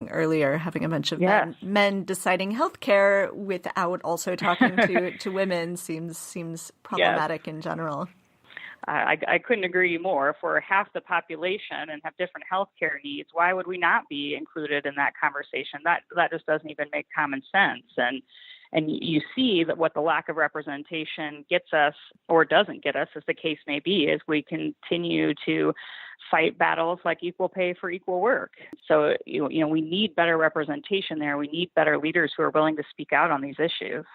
earlier, having a bunch of Yes. men deciding healthcare without also talking to women seems problematic in general. I couldn't agree more. If we're half the population and have different healthcare needs, why would we not be included in that conversation? That just doesn't even make common sense. And you see that what the lack of representation gets us or doesn't get us, as the case may be, is we continue to fight battles like equal pay for equal work. So, we need better representation there. We need better leaders who are willing to speak out on these issues.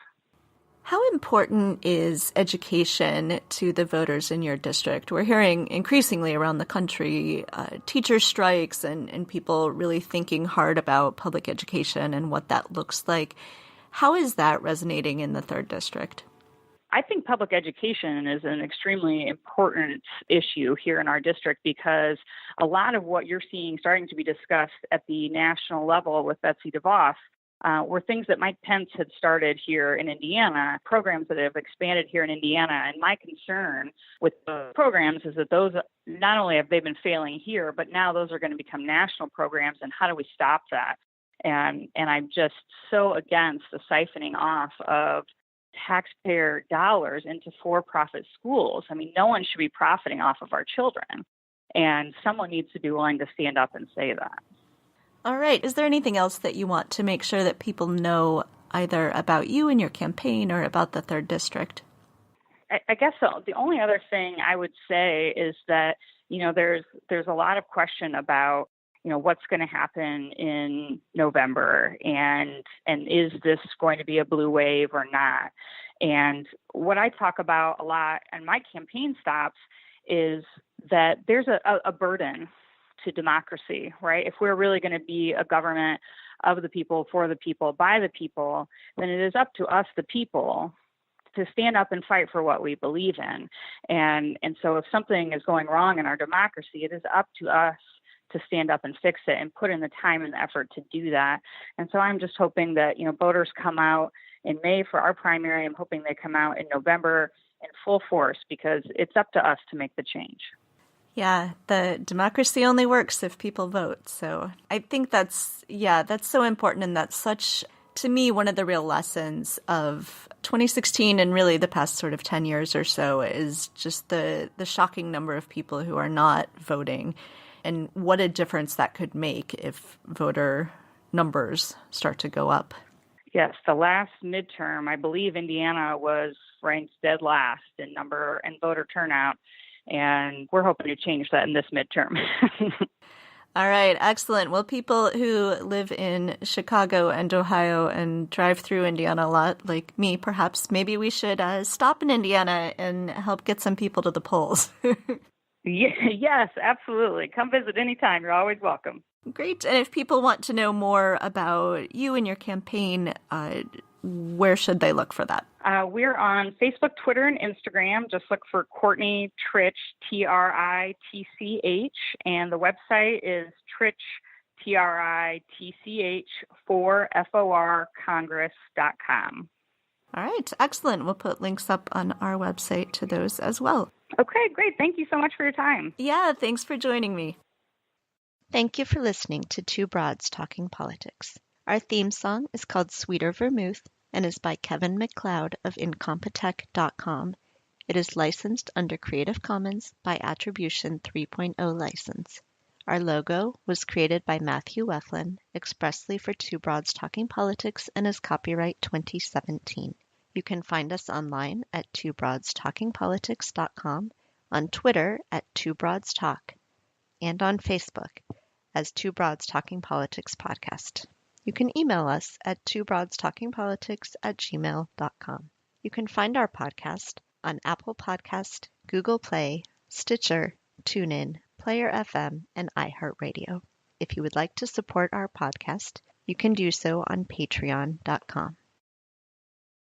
How important is education to the voters in your district? We're hearing increasingly around the country teacher strikes and people really thinking hard about public education and what that looks like. How is that resonating in the 3rd District? I think public education is an extremely important issue here in our district because a lot of what you're seeing starting to be discussed at the national level with Betsy DeVos were things that Mike Pence had started here in Indiana, programs that have expanded here in Indiana. And my concern with the programs is that those, not only have they been failing here, but now those are going to become national programs. And how do we stop that? And I'm just so against the siphoning off of taxpayer dollars into for-profit schools. I mean, no one should be profiting off of our children. And someone needs to be willing to stand up and say that. All right. Is there anything else that you want to make sure that people know either about you and your campaign or about the 3rd District? I guess so. The only other thing I would say is that, there's a lot of question about, what's going to happen in November and is this going to be a blue wave or not? And what I talk about a lot in my campaign stops is that there's a burden to democracy, right? If we're really going to be a government of the people, for the people, by the people, then it is up to us, the people, to stand up and fight for what we believe in. And so if something is going wrong in our democracy, it is up to us to stand up and fix it and put in the time and the effort to do that. And so I'm just hoping that, voters come out in May for our primary. I'm hoping they come out in November in full force because it's up to us to make the change. Yeah, the democracy only works if people vote. So I think that's so important. And that's such, to me, one of the real lessons of 2016 and really the past sort of 10 years or so is just the shocking number of people who are not voting and what a difference that could make if voter numbers start to go up. Yes, the last midterm, I believe Indiana was ranked dead last in number and voter turnout. And we're hoping to change that in this midterm. All right. Excellent. Well, people who live in Chicago and Ohio and drive through Indiana a lot, like me, perhaps, maybe we should stop in Indiana and help get some people to the polls. Yes, absolutely. Come visit anytime. You're always welcome. Great. And if people want to know more about you and your campaign, where should they look for that? We're on Facebook, Twitter, and Instagram. Just look for Courtney Trich, Tritch, and the website is Tritch4Congress.com. All right. Excellent. We'll put links up on our website to those as well. Okay, great. Thank you so much for your time. Yeah, thanks for joining me. Thank you for listening to Two Broads Talking Politics. Our theme song is called Sweeter Vermouth and is by Kevin MacLeod of Incompetech.com. It is licensed under Creative Commons by Attribution 3.0 license. Our logo was created by Matthew Weflin expressly for Two Broads Talking Politics and is copyright 2017. You can find us online at twobroadstalkingpolitics.com, on Twitter at twobroadstalk, and on Facebook as Two Broads Talking Politics Podcast. You can email us at twobroadstalkingpolitics@gmail.com. You can find our podcast on Apple Podcast, Google Play, Stitcher, TuneIn, Player FM, and iHeartRadio. If you would like to support our podcast, you can do so on patreon.com.